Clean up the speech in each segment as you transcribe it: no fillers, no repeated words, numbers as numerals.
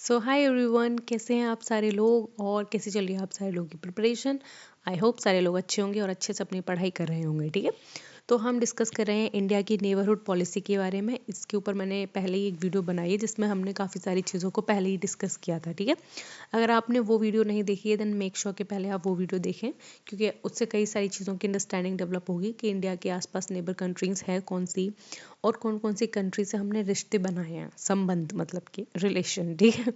सो hi everyone, कैसे हैं आप सारे लोग और कैसे चल रही है आप सारे लोगों की प्रिपरेशन। आई होप सारे लोग अच्छे होंगे और अच्छे से अपनी पढ़ाई कर रहे होंगे। ठीक है, तो हम डिस्कस कर रहे हैं इंडिया की नेबरहुड पॉलिसी के बारे में। इसके ऊपर मैंने पहले ही एक वीडियो बनाई है जिसमें हमने काफ़ी सारी चीज़ों को पहले ही डिस्कस किया था। ठीक है, अगर आपने वो वीडियो नहीं देखी है देन मेक श्योर कि पहले आप वो वीडियो देखें, क्योंकि उससे कई सारी चीज़ों की अंडरस्टैंडिंग डेवलप होगी कि इंडिया के आसपास नेबर कंट्रीज है कौन सी और कौन कौन सी कंट्री से हमने रिश्ते बनाए हैं, संबंध मतलब कि रिलेशन। ठीक है,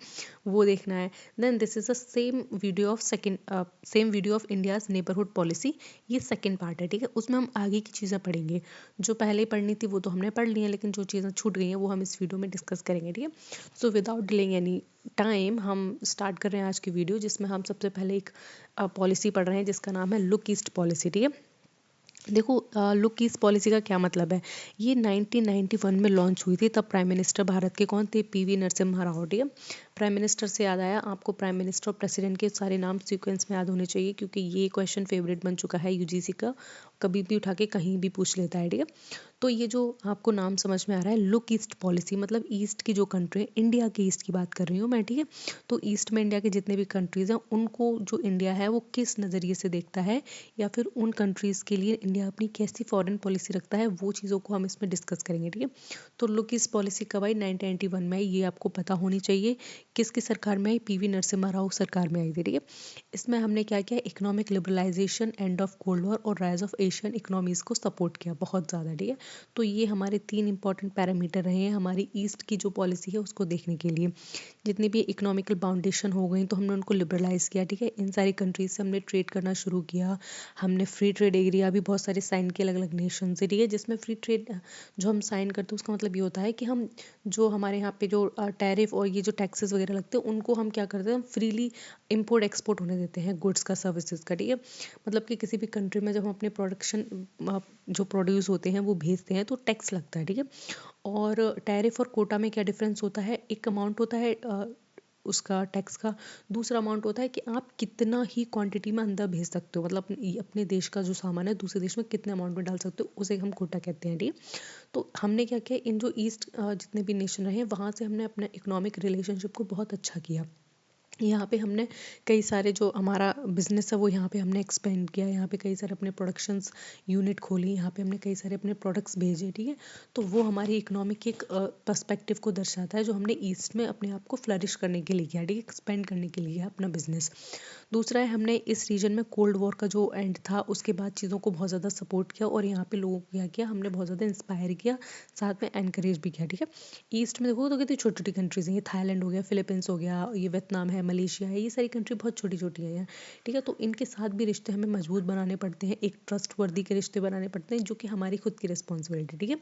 वो देखना है। Then this is the same video of India's neighbourhood policy. ये सेकंड पार्ट है। ठीक है, उसमें हम आगे की चीज़ें पढ़ेंगे। जो पहले पढ़नी थी वो तो हमने पढ़ ली है, लेकिन जो चीज़ें छूट गई हैं वो हम इस वीडियो में डिस्कस करेंगे। ठीक है, so without delaying any time हम स्टार्ट कर रहे हैं आज की वीडियो, जिसमें हम सबसे पहले एक पॉलिसी पढ़ रहे हैं जिसका नाम है लुक ईस्ट पॉलिसी। ठीक है, देखो, लुक ईस्ट पॉलिसी का क्या मतलब है। ये 1991 में लॉन्च हुई थी। तब प्राइम मिनिस्टर भारत के कौन थे? पीवी नरसिम्हा राव। ठीक है, प्राइम मिनिस्टर से याद आया आपको, प्राइम मिनिस्टर और प्रेसिडेंट के सारे नाम सीक्वेंस में याद होने चाहिए, क्योंकि ये क्वेश्चन फेवरेट बन चुका है यूजीसी का। कभी भी उठा के कहीं भी पूछ लेता है। ठीक है, तो ये जो आपको नाम समझ में आ रहा है लुक ईस्ट पॉलिसी, मतलब ईस्ट की जो कंट्री है, इंडिया की ईस्ट की बात कर रही हूँ मैं। ठीक है, तो ईस्ट में इंडिया के जितने भी कंट्रीज़ हैं उनको जो इंडिया है वो किस नज़रिए से देखता है, या फिर उन कंट्रीज़ के लिए इंडिया अपनी कैसी फॉरेन पॉलिसी रखता है, वो चीज़ों को हम इसमें डिस्कस करेंगे। ठीक है, तो लुक ईस्ट पॉलिसी कब आई? 1991 में आई। ये आपको पता होनी चाहिए। किसकी सरकार में आई? पीवी नरसिम्हा राव सरकार में आई थी। ठीक है, इसमें हमने क्या किया? Economic liberalisation, end of cold war और राइज ऑफ एशियन इकोनॉमीज़ को सपोर्ट किया बहुत ज़्यादा। ठीक है, तो ये हमारे 3 इंपॉर्टेंट पैरामीटर रहे हैं हमारी ईस्ट की जो पॉलिसी है उसको देखने के लिए। जितनी भी इकोनॉमिकल बाउंडेशन हो गई तो हमने उनको लिबरलाइज किया। ठीक है, इन सारी कंट्रीज से हमने ट्रेड करना शुरू किया। हमने फ्री ट्रेड एरिया भी बहुत सारे साइन किए अलग अलग नेशन से। ठीक है, जिसमें फ्री ट्रेड जो हम साइन करते हैं उसका मतलब ये होता है कि हम जो हमारे यहाँ पे जो टैरिफ और ये जो टैक्सेस वगैरह लगते हैं उनको हम क्या करते हैं, हम फ्रीली इम्पोर्ट एक्सपोर्ट होने देते हैं गुड्स का, सर्विसेज का। ठीक है, मतलब कि किसी भी कंट्री में जब हम अपने प्रोडक्शन जो प्रोड्यूस होते हैं वो भेजते हैं तो टैक्स लगता है। ठीक है, और टैरिफ और कोटा में क्या डिफरेंस होता है? एक अमाउंट होता है उसका टैक्स का, दूसरा अमाउंट होता है कि आप कितना ही क्वांटिटी में अंदर भेज सकते हो, मतलब अपने देश का जो सामान है दूसरे देश में कितने अमाउंट में डाल सकते हो, उसे हम कोटा कहते हैं। ठीक है, तो हमने क्या किया, इन जो ईस्ट जितने भी नेशन रहे वहाँ से हमने अपना इकोनॉमिक रिलेशनशिप को बहुत अच्छा किया। यहाँ पे हमने कई सारे जो हमारा बिजनेस है वो यहाँ पे हमने एक्सपेंड किया। यहाँ पे कई सारे अपने प्रोडक्शंस यूनिट खोली, यहाँ पे हमने कई सारे अपने प्रोडक्ट्स भेजे। ठीक है, तो वो हमारी इकोनॉमिक एक पर्सपेक्टिव को दर्शाता है जो हमने ईस्ट में अपने आप को फ्लरिश करने के लिए किया। ठीक है, एक्सपेंड करने के लिए अपना बिजनेस। दूसरा है, हमने इस रीजन में कोल्ड वॉर का जो एंड था उसके बाद चीज़ों को बहुत ज़्यादा सपोर्ट किया और यहाँ पे लोगों को क्या किया, हमने बहुत ज़्यादा इंस्पायर किया, साथ में एनकरेज भी किया। ठीक है, ईस्ट में देखो तो कितनी छोटी छोटी कंट्रीज हैं, ये थाईलैंड हो गया, फिलीपींस हो गया, ये वियतनाम है, मलेशिया है, ये सारी कंट्री बहुत छोटी छोटी हैं। ठीक है, तो इनके साथ भी रिश्ते हमें मजबूत बनाने पड़ते हैं, एक ट्रस्ट वर्दी के रिश्ते बनाने पड़ते हैं जो कि हमारी खुद की रिस्पॉन्सिबिलिटी। ठीक है,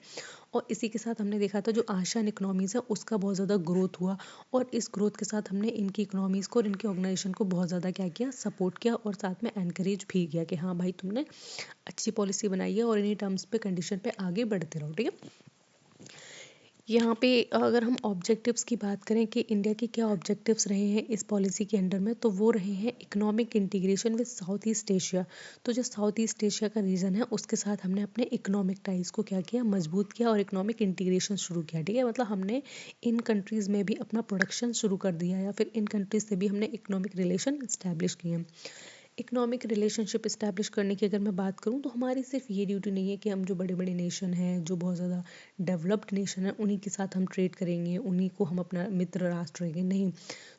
और इसी के साथ हमने देखा था जो आशियान इकोनॉमीज़ है उसका बहुत ज़्यादा ग्रोथ हुआ, और इस ग्रोथ के साथ हमने इनकी इकोनॉमीज़ को और इनकी ऑर्गेनाइजेशन को बहुत ज़्यादा क्या किया, सपोर्ट किया, और साथ में एनकरेज भी किया कि हाँ भाई तुमने अच्छी पॉलिसी बनाई है और इन्हीं टर्म्स पे कंडीशन पे आगे बढ़ते रहो। ठीक है, यहाँ पे अगर हम ऑब्जेक्टिव्स की बात करें कि इंडिया के क्या ऑब्जेक्टिव्स रहे हैं इस पॉलिसी के अंडर में, तो वो रहे हैं economic integration with south east Asia. तो जो साउथ ईस्ट एशिया का रीजन है उसके साथ हमने अपने इकोनॉमिक टाइज को क्या किया, मजबूत किया और इकोनॉमिक इंटीग्रेशन शुरू किया। ठीक है, मतलब हमने इन कंट्रीज़ में भी अपना प्रोडक्शन शुरू कर दिया, या फिर इन कंट्रीज से भी हमने इकोनॉमिक रिलेशन इस्टेब्लिश किए। इकोनॉमिक रिलेशनशिप इस्टेब्लिश करने की अगर मैं बात करूँ तो हमारी सिर्फ ये ड्यूटी नहीं है कि हम जो बड़े बड़े नेशन हैं, जो बहुत ज़्यादा डेवलप्ड नेशन है, उन्हीं के साथ हम ट्रेड करेंगे, उन्हीं को हम अपना मित्र राष्ट्र रहेंगे। नहीं,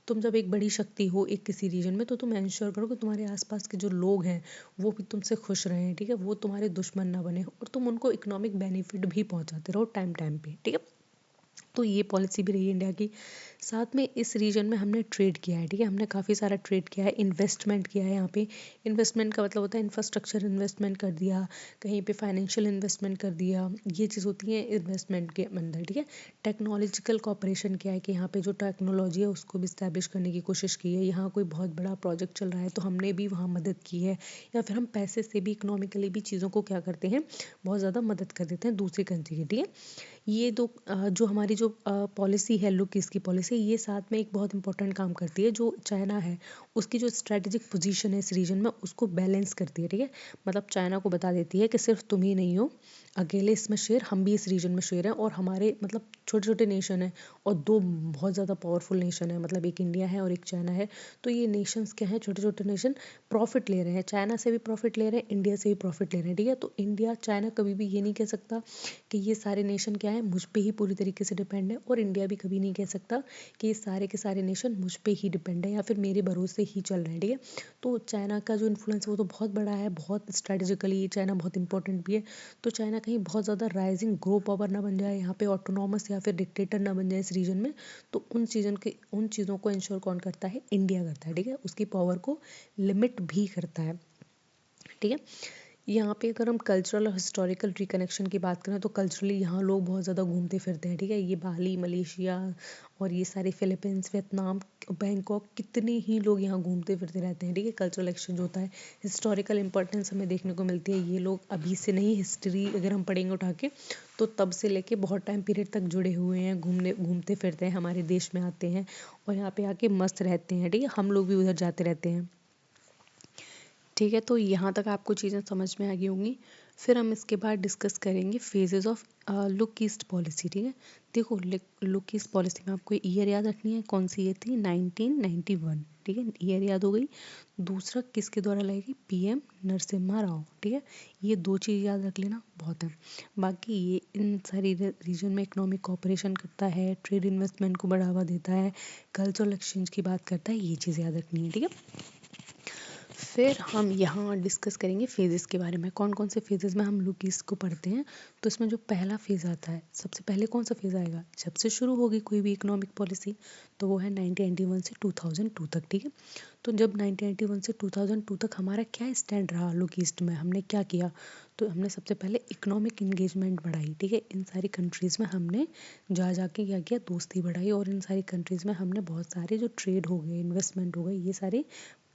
तुम जब एक बड़ी शक्ति हो एक किसी रीजन में तो तुम इंश्योर करो कि तुम्हारे आसपास के जो लोग हैं वो भी तुमसे खुश रहें। ठीक है, वो तुम्हारे दुश्मन ना बने और तुम उनको इकोनॉमिक बेनिफिट भी पहुंचाते रहो टाइम टाइम पे। ठीक है, तो ये पॉलिसी भी रही है इंडिया की। साथ में इस रीजन में हमने ट्रेड किया है। ठीक है, हमने काफ़ी सारा ट्रेड किया है, इन्वेस्टमेंट किया है। यहाँ पे इन्वेस्टमेंट का मतलब होता है इंफ्रास्ट्रक्चर इन्वेस्टमेंट कर दिया, कहीं पे फाइनेंशियल इन्वेस्टमेंट कर दिया, ये चीज़ होती है इन्वेस्टमेंट के अंदर। ठीक है, टेक्नोलॉजिकल कॉपरेशन क्या है कि यहाँ पे जो टेक्नोलॉजी है उसको भी इस्टेब्लिश करने की कोशिश की है। यहाँ कोई बहुत बड़ा प्रोजेक्ट चल रहा है तो हमने भी वहाँ मदद की है, या फिर हम पैसे से भी इकोनॉमिकली भी चीज़ों को क्या करते हैं, बहुत ज़्यादा मदद कर देते हैं दूसरी कंट्री की। ठीक है, ये दो जो हमारी जो जो पॉलिसी है लुक ईस्ट की पॉलिसी, ये साथ में एक बहुत इंपॉर्टेंट काम करती है। जो चाइना है उसकी जो स्ट्रेटेजिक पोजीशन है इस रीजन में उसको बैलेंस करती है, ठीक है। मतलब चाइना को बता देती है कि सिर्फ तुम ही नहीं हो अकेले इसमें शेर, हम भी इस रीजन में शेर हैं, और हमारे मतलब छोटे छोटे नेशन हैं और दो बहुत ज़्यादा पावरफुल नेशन है, मतलब एक इंडिया है और एक चाइना है। तो ये नेशंस क्या है, छोटे छोटे नेशन प्रॉफिट ले रहे हैं, चाइना से भी प्रॉफिट ले रहे हैं, इंडिया से भी प्रॉफिट ले रहे हैं, ठीक है। तो इंडिया चाइना कभी भी ये नहीं कह सकता कि ये सारे नेशन क्या है मुझ पे ही पूरी तरीके से डिपेंड है, और इंडिया भी कभी नहीं कह सकता कि ये सारे के सारे नेशन मुझ पे ही डिपेंड है या फिर मेरे भरोसे ही चल रहे हैं, ठीक है। तो चाइना का जो इन्फ्लुएंस है वो तो बहुत बड़ा है, बहुत स्ट्रेटेजिकली चाइना बहुत इंपॉर्टेंट भी है। तो चाइना कहीं बहुत ज़्यादा राइजिंग ग्रो पावर ना बन जाए यहाँ पे, ऑटोनॉमस या फिर डिक्टेटर ना बन जाए इस रीजन में। तो उन चीज़ों को इंश्योर कौन करता है, इंडिया करता है, ठीक है। उसकी पावर को लिमिट भी करता है, ठीक है। यहाँ पे अगर हम कल्चरल और हिस्टोरिकल रिकनेक्शन की बात करें तो कल्चरली यहाँ लोग बहुत ज़्यादा घूमते फिरते हैं, ठीक है। ये बाली, मलेशिया और ये सारे फिलीपींस, वियतनाम, बैंकॉक, कितने ही लोग यहाँ घूमते फिरते रहते हैं, ठीक है। कल्चरल एक्सचेंज होता है, हिस्टोरिकल इंपॉर्टेंस हमें देखने को मिलती है। ये लोग अभी से नहीं, हिस्ट्री अगर हम पढ़ेंगे उठा के तो तब से लेके बहुत टाइम पीरियड तक जुड़े हुए हैं, घूमते फिरते हैं, हमारे देश में आते हैं और यहाँ पे आके मस्त रहते हैं, ठीक है। हम लोग भी उधर जाते रहते हैं, ठीक है। तो यहाँ तक आपको चीज़ें समझ में आ गई होंगी। फिर हम इसके बाद डिस्कस करेंगे phases of look East policy, ठीक है। देखो लुक ईस्ट पॉलिसी में आपको ईयर याद रखनी है, कौन सी ईयर थी, 1991, ठीक है। ईयर याद हो गई। दूसरा किसके द्वारा लाई गई, पीएम नरसिम्हा राव, ठीक है। ये दो चीज़ याद रख लेना बहुत है। बाकी ये इन सारी रीजन में इकोनॉमिक कोऑपरेशन करता है, ट्रेड इन्वेस्टमेंट को बढ़ावा देता है, कल्चरल एक्सचेंज की बात करता है, ये चीज़ याद रखनी है, ठीक है। फिर हम यहाँ डिस्कस करेंगे फेजेस के बारे में, कौन कौन से फेजेस में हम लोग इसको पढ़ते हैं। तो इसमें जो पहला फेज़ आता है, सबसे पहले कौन सा फेज़ आएगा, जब से शुरू होगी कोई भी इकोनॉमिक पॉलिसी, तो वो है 1991 से 2002 तक, ठीक है। तो जब 1991 से 2002 तक हमारा क्या स्टैंड रहा लुक ईस्ट में, हमने क्या किया, तो हमने सबसे पहले इकोनॉमिक इंगेजमेंट बढ़ाई, ठीक है। इन सारी कंट्रीज़ में हमने जा जाके क्या किया, दोस्ती बढ़ाई, और इन सारी कंट्रीज़ में हमने बहुत सारे जो ट्रेड हो गए, इन्वेस्टमेंट हो गए, ये सारे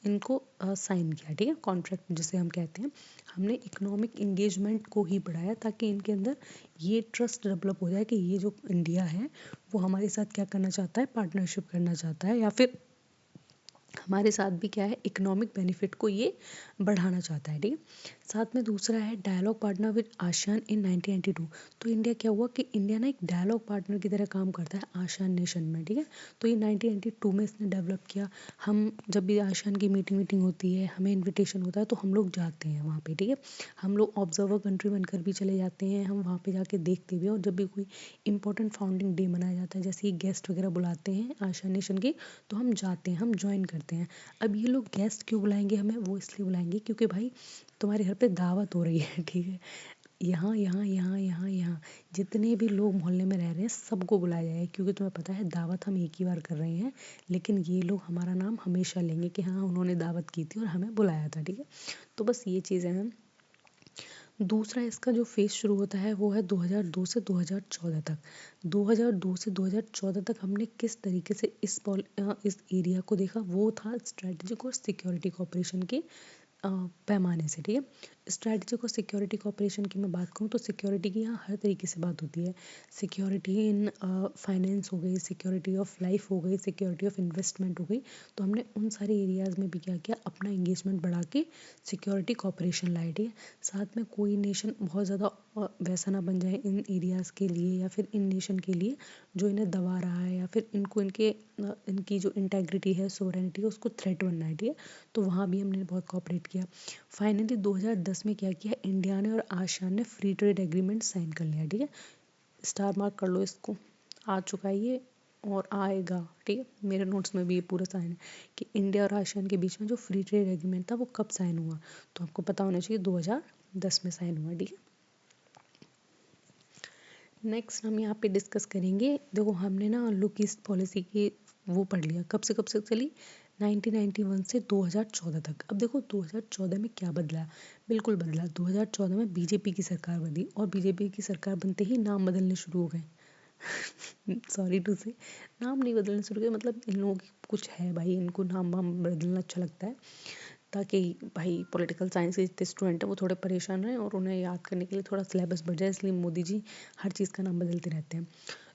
इनको साइन किया, ठीक है, कॉन्ट्रैक्ट जिसे हम कहते हैं। हमने इकोनॉमिक इंगेजमेंट को ही बढ़ाया ताकि इनके अंदर ये ट्रस्ट डेवलप हो जाए कि ये जो इंडिया है वो हमारे साथ क्या करना चाहता है, पार्टनरशिप करना चाहता है, या फिर हमारे साथ भी क्या है, इकोनॉमिक बेनिफिट को ये बढ़ाना चाहता है, ठीक है। साथ में दूसरा है डायलॉग पार्टनर विद आसियान इन 1992। तो इंडिया क्या हुआ कि इंडिया ना एक डायलॉग पार्टनर की तरह काम करता है आसियान नेशन में, ठीक है। तो ये 1992 में इसने डेवलप किया। हम जब भी आसियान की मीटिंग होती है, हमें इन्विटेशन होता है तो हम लोग जाते हैं वहाँ पे, ठीक है। हम लोग ऑब्जर्वर कंट्री बनकर भी चले जाते हैं, हम वहाँ पे जाके देखते भी हैं, और जब भी कोई इंपॉर्टेंट फाउंडिंग डे मनाया जाता है, जैसे ही गेस्ट वगैरह बुलाते हैं आसियान नेशन के, तो हम जाते हैं, हम ज्वाइन करते हैं। अब ये लोग गेस्ट क्यों बुलाएंगे हमें, वो इसलिए बुलाएंगे क्योंकि भाई तुम्हारे घर पे दावत हो रही है, ठीक है। यहाँ यहाँ यहाँ यहाँ यहाँ जितने भी लोग मोहल्ले में रह रहे हैं सबको बुलाया जाए, क्योंकि तुम्हें पता है दावत हम एक ही बार कर रहे हैं, लेकिन ये लोग हमारा नाम हमेशा लेंगे कि हाँ उन्होंने दावत की थी और हमें बुलाया था, ठीक है। तो बस ये चीज़ें हैं। दूसरा इसका जो फेज़ शुरू होता है वो है 2002 से 2014 तक। 2002 से 2014 तक हमने किस तरीके से इस एरिया को देखा, वो था स्ट्रेटजिक और सिक्योरिटी कोऑपरेशन के पैमाने से, ठीक है। स्ट्रेटजिक और सिक्योरिटी कोऑपरेशन की मैं बात करूँ तो सिक्योरिटी की यहाँ हर तरीके से बात होती है। सिक्योरिटी इन फाइनेंस हो गई, सिक्योरिटी ऑफ लाइफ हो गई, सिक्योरिटी ऑफ इन्वेस्टमेंट हो गई। तो हमने उन सारे एरियाज़ में भी क्या किया, अपना इंगेजमेंट बढ़ा के सिक्योरिटी कोऑपरेशन लाए, ठीक है। साथ में कोई नेशन बहुत ज़्यादा वैसा ना बन जाए इन एरियाज़ के लिए या फिर इन नेशन के लिए जो इन्हें दबा रहा है, या फिर इनको इनकी जो इंटेग्रिटी है, सोवरेनिटी है, उसको थ्रेट बनना है, ठीक है। तो वहाँ भी हमने बहुत कोऑपरेट किया। फाइनली 2010 में क्या किया, इंडिया ने और आसियान ने फ्री ट्रेड एग्रीमेंट साइन कर लिया, ठीक है। स्टार मार्क कर लो इसको, आ चुका है ये और आएगा, ठीक है। मेरे नोट्स में भी ये पूरा साइन है कि इंडिया और आसियान के बीच में जो फ्री ट्रेड एग्रीमेंट था वो कब साइन हुआ, तो आपको पता होना चाहिए 2010 में साइन हुआ, ठीक है। नेक्स्ट हम यहाँ पे डिस्कस करेंगे, देखो हमने ना लुक ईस्ट पॉलिसी की वो पढ़ लिया, कब से चली, 1991 से 2014 तक। अब देखो 2014 में क्या बदला, बिल्कुल बदला। 2014 में बीजेपी की सरकार बनी, और बीजेपी की सरकार बनते ही नाम बदलने शुरू हो गए। सॉरी टू से, नाम नहीं बदलने शुरू हुए, मतलब इन लोगों की कुछ है भाई, इनको नाम वाम बदलना अच्छा लगता है, ताकि भाई पॉलिटिकल साइंस के जितने स्टूडेंट हैं वो थोड़े परेशान रहें और उन्हें याद करने के लिए थोड़ा सिलेबस बढ़ जाए, इसलिए मोदी जी हर चीज़ का नाम बदलते रहते हैं।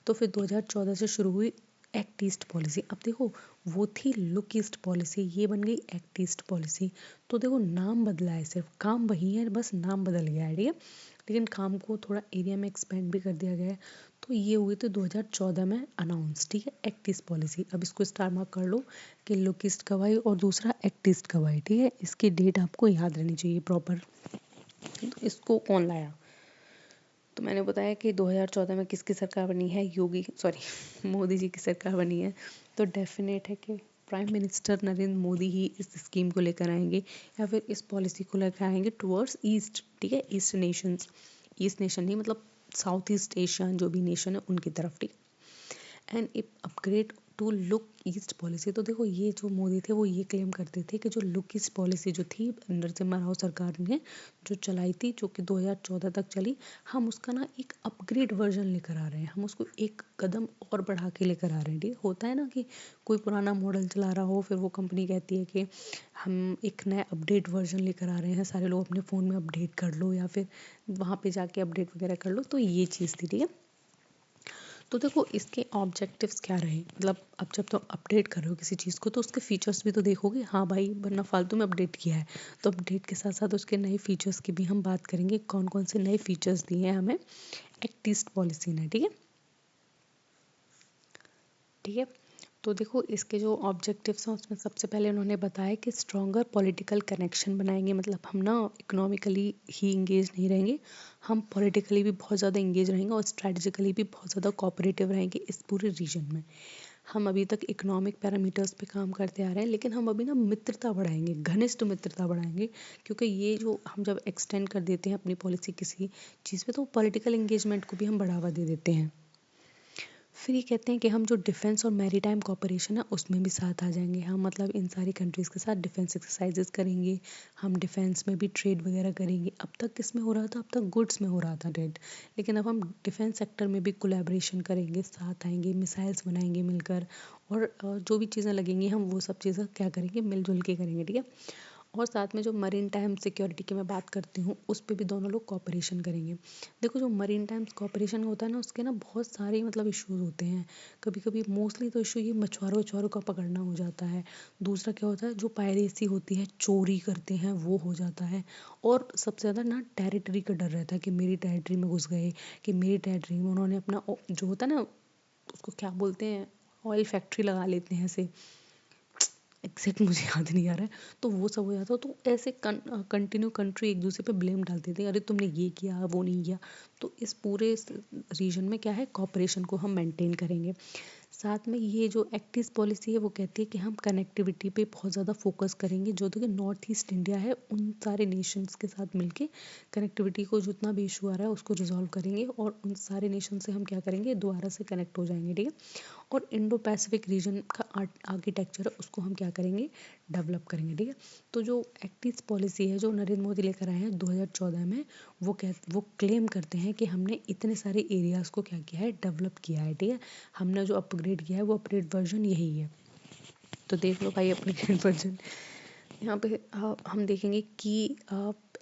तो फिर 2014 से शुरू हुई एक्ट ईस्ट पॉलिसी। अब देखो वो थी लुक ईस्ट पॉलिसी, ये बन गई एक्ट ईस्ट पॉलिसी। तो देखो नाम बदला है, सिर्फ काम वही है, बस नाम बदल गया है, ठीक है, लेकिन काम को थोड़ा एरिया में एक्सपेंड भी कर दिया गया है। तो ये हुई थी 2014 में अनाउंस, ठीक है, एक्ट ईस्ट पॉलिसी। अब इसको स्टार मार्क कर लो कि लुक ईस्ट कब आई और दूसरा एक्ट ईस्ट कब आई, ठीक है, इसकी डेट आपको याद रहनी चाहिए प्रॉपर। तो इसको कौन लाया? तो मैंने बताया कि 2014 में किसकी सरकार बनी है, मोदी जी की सरकार बनी है। तो डेफिनेट है कि प्राइम मिनिस्टर नरेंद्र मोदी ही इस स्कीम को लेकर आएंगे या फिर इस पॉलिसी को लेकर आएंगे टुवर्ड्स ईस्ट, ठीक है, ईस्ट नेशंस, ईस्ट नेशन नहीं मतलब साउथ ईस्ट एशिया जो भी नेशन है उनकी तरफ, ठीक, and upgrade to Look East policy. तो देखो ये जो मोदी थे वो ये क्लेम करते थे कि जो लुक ईस्ट पॉलिसी जो थी नरसिम्हा राव सरकार ने जो चलाई थी, जो कि 2014 तक चली, हम उसका ना एक अपग्रेड वर्जन लेकर आ रहे हैं, हम उसको एक कदम और बढ़ा के लेकर आ रहे हैं, ठीक है। होता है ना कि कोई पुराना मॉडल चला रहा हो, फिर वो कंपनी कहती है कि हम एक नया अपडेट वर्जन लेकर आ रहे हैं, सारे लोग अपने फ़ोन में अपडेट कर लो या फिर वहाँ पे जाके अपडेट वगैरह कर लो। तो ये चीज़ थी, ठीक है। तो देखो इसके ऑब्जेक्टिव्स क्या रहे, मतलब अब जब तुम अपडेट कर रहे हो किसी चीज़ को तो उसके फीचर्स भी तो देखोगे, हाँ भाई, वरना फालतू में अपडेट किया है। तो अपडेट के साथ साथ उसके नए फीचर्स की भी हम बात करेंगे, कौन कौन से नए फीचर्स दिए हैं हमें एक्ट ईस्ट पॉलिसी ने, ठीक है, ठीक है। तो देखो इसके जो ऑब्जेक्टिव्स हैं उसमें सबसे पहले उन्होंने बताया कि स्ट्रॉन्गर पॉलिटिकल कनेक्शन बनाएंगे, मतलब हम ना इकोनॉमिकली ही इंगेज नहीं रहेंगे, हम पॉलिटिकली भी बहुत ज़्यादा इंगेज रहेंगे और स्ट्रेटजिकली भी बहुत ज़्यादा कोऑपरेटिव रहेंगे इस पूरे रीजन में। हम अभी तक इकोनॉमिक पैरामीटर्स पे काम करते आ रहे हैं, लेकिन हम अभी ना मित्रता बढ़ाएंगे, घनिष्ठ मित्रता बढ़ाएंगे, क्योंकि ये जो हम जब एक्सटेंड कर देते हैं अपनी पॉलिसी किसी चीज़ पे तो पॉलिटिकल एंगेजमेंट को भी हम बढ़ावा दे देते हैं। फिर ये कहते हैं कि हम जो डिफेंस और मैरीटाइम कॉपरेशन है उसमें भी साथ आ जाएंगे, हम मतलब इन सारी कंट्रीज़ के साथ डिफेंस एक्सरसाइजेस करेंगे, हम डिफेंस में भी ट्रेड वगैरह करेंगे। अब तक किस में हो रहा था, अब तक गुड्स में हो रहा था ट्रेड, लेकिन अब हम डिफेंस सेक्टर में भी कोलैबोरेशन करेंगे, साथ आएंगे, मिसाइल्स बनाएंगे मिलकर, और जो भी चीज़ें लगेंगी हम वो सब चीज़ें क्या करेंगे, मिलजुल के करेंगे, ठीक है। और साथ में जो मरीन टाइम सिक्योरिटी की मैं बात करती हूँ उस पे भी दोनों लोग कॉपरेशन करेंगे। देखो जो मरीन टाइम्स कॉपरेशन होता है ना उसके ना बहुत सारे मतलब इश्यूज होते हैं, कभी कभी मोस्टली तो इशू ये मछुआरों वछुआरों का पकड़ना हो जाता है, दूसरा क्या होता है जो पायरेसी होती है, चोरी करते हैं, वो हो जाता है, और सबसे ज़्यादा ना टेरिटरी का डर रहता है कि मेरी टेरिटरी में घुस गए, कि मेरी टेरिटरी में उन्होंने अपना जो होता है ना उसको क्या बोलते हैं, ऑयल फैक्ट्री लगा लेते हैं ऐसे, एग्जैक्ट मुझे याद नहीं आ रहा है। तो वो सब हो जाता है, तो ऐसे कंटिन्यू कंट्री एक दूसरे पे ब्लेम डालते थे, अरे तुमने ये किया वो नहीं किया। तो इस पूरे रीजन में क्या है, कॉपरेशन को हम मेंटेन करेंगे। साथ में ये जो एक्ट ईस्ट पॉलिसी है वो कहती है कि हम कनेक्टिविटी पे बहुत ज़्यादा फोकस करेंगे, जो तो कि नॉर्थ ईस्ट इंडिया है उन सारे नेशंस के साथ मिलके कनेक्टिविटी को जितना भी इशू आ रहा है उसको रिजॉल्व करेंगे, और उन सारे नेशन से हम क्या करेंगे, दोबारा से कनेक्ट हो जाएंगे, ठीक है। और इंडो पैसिफिक रीजन का आर्किटेक्चर है उसको हम क्या करेंगे, डेवलप करेंगे, ठीक है। तो जो एक्ट ईस्ट पॉलिसी है जो नरेंद्र मोदी लेकर आए हैं 2014 में, वो क्लेम करते हैं कि हमने इतने सारे एरियाज़ को क्या किया है, डेवलप किया है, ठीक है। हमने जो अपग्रेड किया है वो अपग्रेड वर्जन यही है। तो देख लो भाई अपग्रेड वर्जन, यहाँ पे हम देखेंगे कि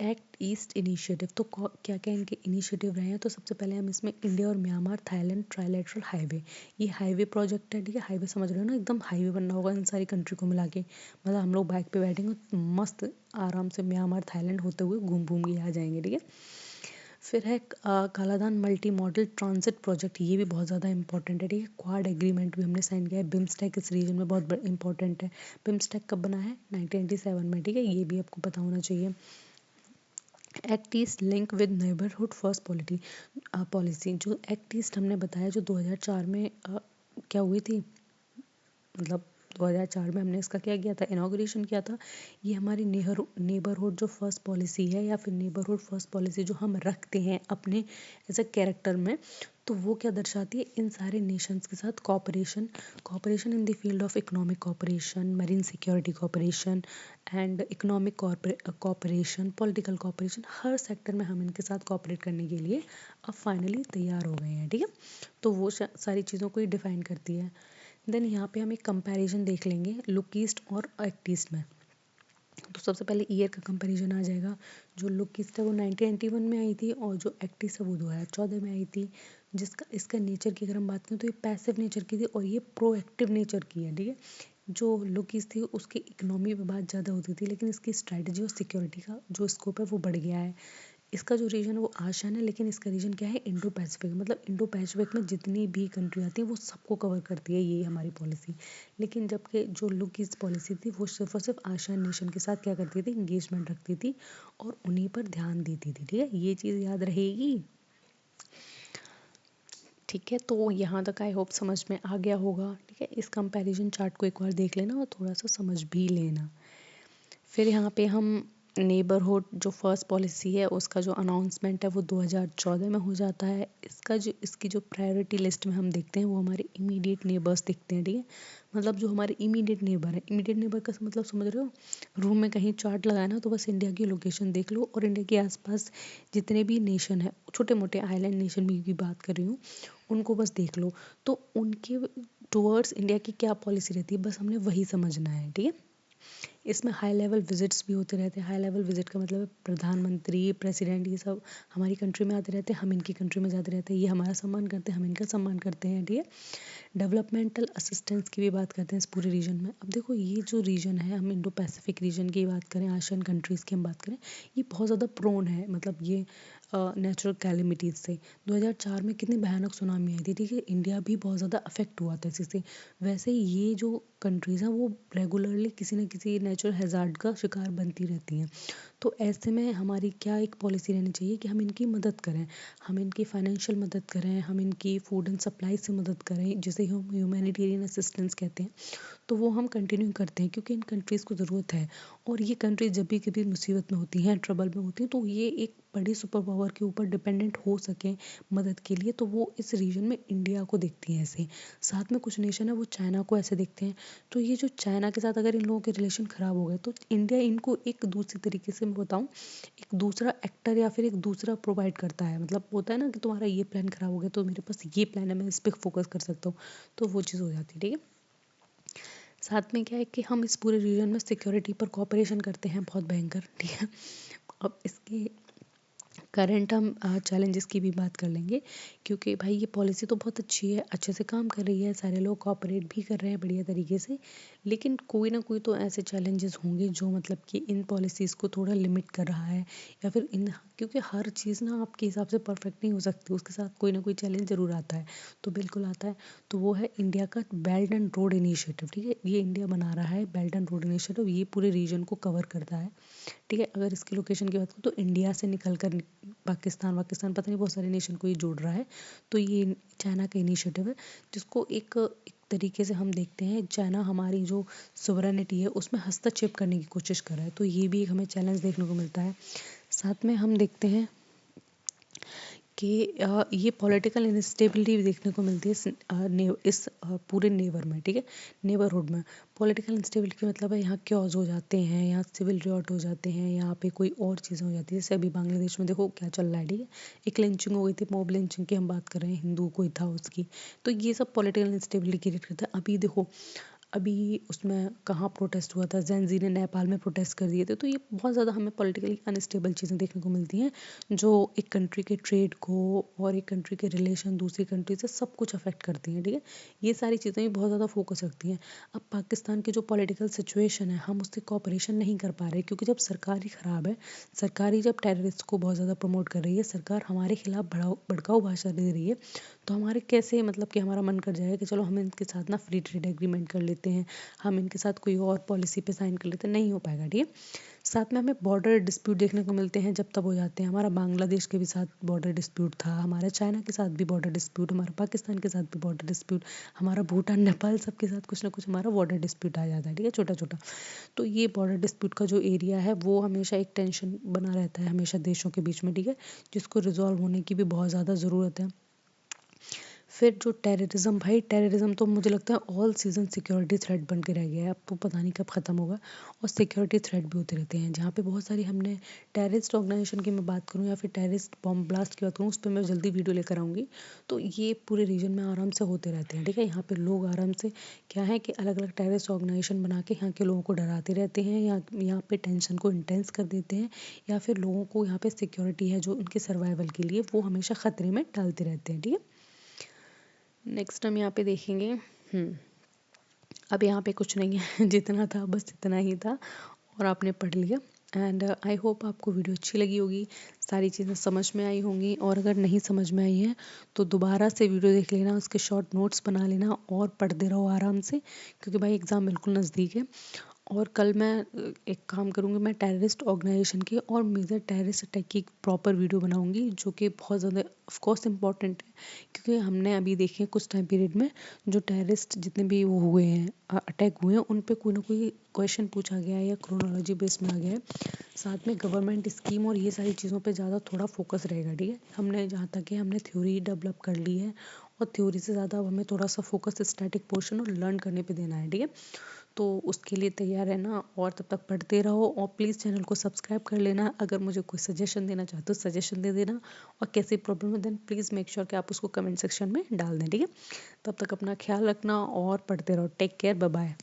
एक्ट ईस्ट इनिशिएटिव तो क्या क्या इनके इनिशिएटिव रहे हैं। तो सबसे पहले हम इसमें इंडिया और म्यांमार थाईलैंड ट्राइलेटरल हाईवे, ये हाईवे प्रोजेक्ट है, ठीक है। हाईवे समझ रहे हो ना, एकदम हाईवे बनना होगा इन सारी कंट्री को मिला के, मतलब हम लोग बाइक पे बैठेंगे मस्त आराम से म्यांमार थाईलैंड होते हुए घूम घूम के आ जाएंगे, ठीक है। फिर है कालाधान मल्टी मॉडल ट्रांजिट प्रोजेक्ट, ये भी बहुत ज़्यादा इंपॉर्टेंट है, ठीक है। क्वाड एग्रीमेंट भी हमने साइन किया है, बिम्स्टेक इस रीजन में बहुत इंपॉर्टेंट है। बिम्स्टेक कब बना है, 1997 में, ठीक है, ये भी आपको पता होना चाहिए। Act east link with neighbourhood first policy, जो एक्ट ईस्ट हमने बताया जो 2004 में क्या हुई थी, मतलब 2004 में हमने इसका क्या किया था, इनॉग्रेशन किया था। ये हमारी नेबरहुड जो फर्स्ट पॉलिसी है या फिर नेबरहुड फर्स्ट पॉलिसी जो हम रखते हैं अपने एज अ कैरेक्टर में, तो वो क्या दर्शाती है, इन सारे नेशंस के साथ cooperation, cooperation in the field of economic cooperation, marine security cooperation and economic cooperation, political cooperation, हर सेक्टर में हम इनके साथ कॉपरेट करने के लिए अब फाइनली तैयार हो गए हैं, ठीक है। तो वो सारी चीज़ों को ही डिफाइन करती है। देन यहाँ पे हम एक कंपैरिजन देख लेंगे लुक ईस्ट और एक्ट ईस्ट में। तो सबसे पहले ईयर का कंपैरिजन आ जाएगा, जो लुक ईस्ट है वो 1991 में आई थी और जो एक्ट ईस्ट है वो 2014 में आई थी। जिसका इसका नेचर की अगर हम बात करें तो ये पैसिव नेचर की थी और ये प्रोएक्टिव नेचर की है, ठीक है। जो लोकीज थी उसकी इकोनॉमी पे बात ज़्यादा होती थी, लेकिन इसकी स्ट्रेटजी और सिक्योरिटी का जो स्कोप है वो बढ़ गया है। इसका जो रीजन है वो आसियान है, लेकिन इसका रीजन क्या है, इंडो पैसिफिक। मतलब इंडो पैसिफिक में जितनी भी कंट्री आती है वो सबको कवर करती है ये हमारी पॉलिसी। लेकिन जबकि जो लोग की पॉलिसी थी वो सिर्फ और सिर्फ आसियान नेशन के साथ क्या करती थी, इंगेजमेंट रखती थी और उन्हीं पर ध्यान देती थी, ठीक है। ये चीज़ याद रहेगी, ठीक है। तो यहाँ तक आई होप समझ में आ गया होगा, ठीक है। इस कंपैरिजन चार्ट को एक बार देख लेना और थोड़ा सा समझ भी लेना। फिर यहाँ पे हम नेबरहुड जो फर्स्ट पॉलिसी है उसका जो अनाउंसमेंट है वो 2014 में हो जाता है। इसकी जो प्रायोरिटी लिस्ट में हम देखते हैं वो हमारे इमीडिएट नेबर्स दिखते हैं, ठीक है। मतलब जो हमारे इमीडिएट नेबर है, इमीडिएट नेबर का मतलब समझ रहे हो, रूम में कहीं चार्ट लगाया ना तो बस इंडिया की लोकेशन देख लो और इंडिया के आसपास जितने भी नेशन है, छोटे मोटे आइलैंड नेशन की बात कर रही हूँ, उनको बस देख लो। तो उनके टुवर्ड्स इंडिया की क्या पॉलिसी रहती है, बस हमने वही समझना है, ठीक है। इसमें हाई लेवल विजिट्स भी होते रहते हैं। हाई लेवल विजिट का मतलब है प्रधानमंत्री, प्रेसिडेंट, ये सब हमारी कंट्री में आते रहते हैं, हम इनकी कंट्री में जाते रहते हैं। ये हमारा सम्मान करते हैं, हम इनका सम्मान करते हैं, ठीक है। डेवलपमेंटल असिस्टेंस की भी बात करते हैं इस पूरे रीजन में। अब देखो ये जो रीजन है, हम इंडो पैसिफिक रीजन की बात करें, आसियान कंट्रीज़ की हम बात करें, ये बहुत ज़्यादा प्रोन है, मतलब ये नेचुरल कैलेमिटीज़ से। 2004 में कितनी भयानक सुनामी आई थी, ठीक है। इंडिया भी बहुत ज़्यादा अफेक्ट हुआ था इसी से। वैसे ही ये जो कंट्रीज़ हैं वो रेगुलरली किसी न किसी नेचुरल हैज़ार्ड का शिकार बनती रहती हैं। तो ऐसे में हमारी क्या एक पॉलिसी रहनी चाहिए कि हम इनकी मदद करें, हम इनकी फाइनेंशियल मदद करें, हम इनकी फूड एंड सप्लाई से मदद करें, जिसे हम ह्यूमैनिटेरियन असिस्टेंस कहते हैं। तो वो हम कंटिन्यू करते हैं क्योंकि इन कंट्रीज़ को ज़रूरत है। और ये कंट्रीज जब भी कभी मुसीबत में होती हैं, ट्रबल में होती हैं, तो ये एक बड़ी सुपर पावर के ऊपर डिपेंडेंट हो सकें मदद के लिए, तो वो इस रीजन में इंडिया को देखती हैं ऐसे। साथ में कुछ नेशन है वो चाइना को ऐसे देखते हैं। तो ये जो चाइना के साथ अगर इन लोगों के रिलेशन ख़राब हो गए तो इंडिया इनको एक दूसरी तरीके से मैं बताऊँ, एक दूसरा एक्टर या फिर एक दूसरा प्रोवाइड करता है। मतलब होता है ना कि तुम्हारा ये प्लान ख़राब हो गया तो मेरे पास ये प्लान है, मैं इस पर फोकस कर सकता हूँ। तो वो चीज़ हो जाती है, ठीक है। साथ में क्या है कि हम इस पूरे रीजन में सिक्योरिटी पर कोऑपरेशन करते हैं बहुत भयंकर, ठीक है। अब इसके करंट हम चैलेंजेस की भी बात कर लेंगे, क्योंकि भाई ये पॉलिसी तो बहुत अच्छी है, अच्छे से काम कर रही है, सारे लोग कोऑपरेट भी कर रहे हैं बढ़िया तरीके से। लेकिन कोई ना कोई तो ऐसे चैलेंजेस होंगे जो मतलब कि इन पॉलिसीज़ को थोड़ा लिमिट कर रहा है, या फिर इन, क्योंकि हर चीज़ ना आपके हिसाब से परफेक्ट नहीं हो सकती, उसके साथ कोई ना कोई चैलेंज ज़रूर आता है। तो बिल्कुल आता है। तो वो है इंडिया का बेल्ट एंड रोड इनिशिएटिव, ठीक है। ये इंडिया बना रहा है बेल्ट एंड रोड इनिशिएटिव, ये पूरे रीजन को कवर करता है, ठीक है। अगर इसकी लोकेशन की बात करूँ तो इंडिया से निकल कर पाकिस्तान वाकिस्तान पता नहीं बहुत सारे नेशन को ये जोड़ रहा है। तो ये चाइना का इनिशिएटिव है, जिसको एक तरीके से हम देखते हैं चाइना हमारी जो सोवरेनिटी है उसमें हस्तक्षेप करने की कोशिश कर रहा है। तो ये भी एक हमें चैलेंज देखने को मिलता है। साथ में हम देखते हैं कि ये पॉलिटिकल इंस्टेबिलिटी भी देखने को मिलती है इस पूरे नेबर में, ठीक है। नेबरहुड में पॉलिटिकल इंस्टेबिलिटी का मतलब है यहाँ क्योज हो जाते हैं, यहाँ सिविल रिवॉल्ट हो जाते हैं, यहाँ पे कोई और चीज़ें हो जाती है। जैसे अभी बांग्लादेश में देखो क्या चल रहा है, ठीक है। एक लिंचिंग हो गई थी, मॉब लिंचिंग की हम बात कर रहे हैं, हिंदू कोई था उसकी। तो ये सब पॉलिटिकल इंस्टेबिलिटी क्रिएट करता है। अभी देखो, अभी उसमें कहाँ प्रोटेस्ट हुआ था, जेंजी ने नेपाल में प्रोटेस्ट कर दिए थे। तो ये बहुत ज़्यादा हमें पॉलिटिकली अनस्टेबल चीज़ें देखने को मिलती हैं, जो एक कंट्री के ट्रेड को और एक कंट्री के रिलेशन दूसरी कंट्री से सब कुछ अफेक्ट करती हैं, ठीक है। ये सारी चीज़ें भी बहुत ज़्यादा फोकस रखती हैं। अब पाकिस्तान की जो पॉलिटिकल सिचुएशन है, हम उससे कोऑपरेशन नहीं कर पा रहे, क्योंकि जब सरकार ही ख़राब है, सरकार ही जब टेररिस्ट को बहुत ज़्यादा प्रमोट कर रही है, सरकार हमारे खिलाफ भड़काऊ भाषा दे रही है, तो हमारे कैसे, मतलब कि हमारा मन कर जाएगा कि चलो हम इनके साथ ना फ्री ट्रेड एग्रीमेंट कर लेते हैं, हम इनके साथ कोई और पॉलिसी पे साइन कर लेते हैं। नहीं हो पाएगा, ठीक है। साथ में हमें बॉर्डर डिस्प्यूट देखने को मिलते हैं, जब तब हो जाते हैं। हमारा बांग्लादेश के भी साथ बॉर्डर डिस्प्यूट था, हमारा चाइना के साथ भी बॉर्डर डिस्प्यूट, हमारा पाकिस्तान के साथ भी बॉर्डर डिस्प्यूट, हमारा भूटान नेपाल सबके साथ कुछ ना कुछ हमारा बॉर्डर डिस्प्यूट आ जाता है, ठीक है, छोटा छोटा। तो ये बॉर्डर डिस्प्यूट का जो एरिया है वो हमेशा एक टेंशन बना रहता है हमेशा देशों के बीच में, ठीक है, जिसको रिजॉल्व होने की भी बहुत ज़्यादा ज़रूरत है। फिर जो टेररिज्म, भाई टेररिज्म तो मुझे लगता है ऑल सीजन सिक्योरिटी थ्रेट बन के रह गया है, अब तो पता नहीं कब ख़त्म होगा। और सिक्योरिटी थ्रेट भी होते रहते हैं, जहाँ पे बहुत सारी, हमने टेररिस्ट ऑर्गेनाइजेशन की मैं बात करूँ या फिर टेररिस्ट बॉम्ब ब्लास्ट की बात करूँ, उस पर मैं जल्दी वीडियो लेकर आऊँगी। तो ये पूरे रीजन में आराम से होते रहते हैं, ठीक है। यहाँ पे लोग आराम से क्या है कि अलग अलग टेररिस्ट ऑर्गेनाइजेशन बना के यहाँ के लोगों को डराते रहते हैं, यहाँ पे टेंशन को इंटेंस कर देते हैं, या फिर लोगों को यहाँ पे सिक्योरिटी है जो उनके सर्वाइवल के लिए वो हमेशा ख़तरे में डालते रहते हैं, ठीक है। नेक्स्ट हम यहाँ पे देखेंगे। अब यहाँ पे कुछ नहीं है जितना था बस इतना ही था और आपने पढ़ लिया। एंड आई होप आपको वीडियो अच्छी लगी होगी, सारी चीज़ें समझ में आई होंगी। और अगर नहीं समझ में आई है तो दोबारा से वीडियो देख लेना, उसके शॉर्ट नोट्स बना लेना और पढ़ते रहो आराम से, क्योंकि भाई एग्ज़ाम बिल्कुल नज़दीक है। और कल मैं एक काम करूँगी, मैं टेररिस्ट ऑर्गेनाइजेशन की और मेजर टेररिस्ट अटैक की प्रॉपर वीडियो बनाऊँगी, जो कि बहुत ज़्यादा ऑफ कोर्स इम्पॉर्टेंट है, क्योंकि हमने अभी देखे कुछ टाइम पीरियड में जो टेररिस्ट जितने भी वो हुए हैं, अटैक हुए हैं, उन पे कोई ना कोई क्वेश्चन पूछा गया है या क्रोनोलॉजी बेस में आ गया है। साथ में गवर्नमेंट स्कीम और ये सारी चीज़ों पे ज़्यादा थोड़ा फोकस रहेगा, ठीक है। हमने जहाँ तक है हमने थ्योरी डेवलप कर ली है, और थ्योरी से ज़्यादा अब हमें थोड़ा सा फोकस स्टैटिक पोर्शन और लर्न करने पे देना है, ठीक है। तो उसके लिए तैयार रहना और तब तक पढ़ते रहो। और प्लीज़ चैनल को सब्सक्राइब कर लेना। अगर मुझे कोई सजेशन देना चाहते हो सजेशन दे देना, और कैसी प्रॉब्लम है देन प्लीज़ मेक श्योर कि आप उसको कमेंट सेक्शन में डाल दें, ठीक है। तब तक अपना ख्याल रखना और पढ़ते रहो। Take care, bye bye.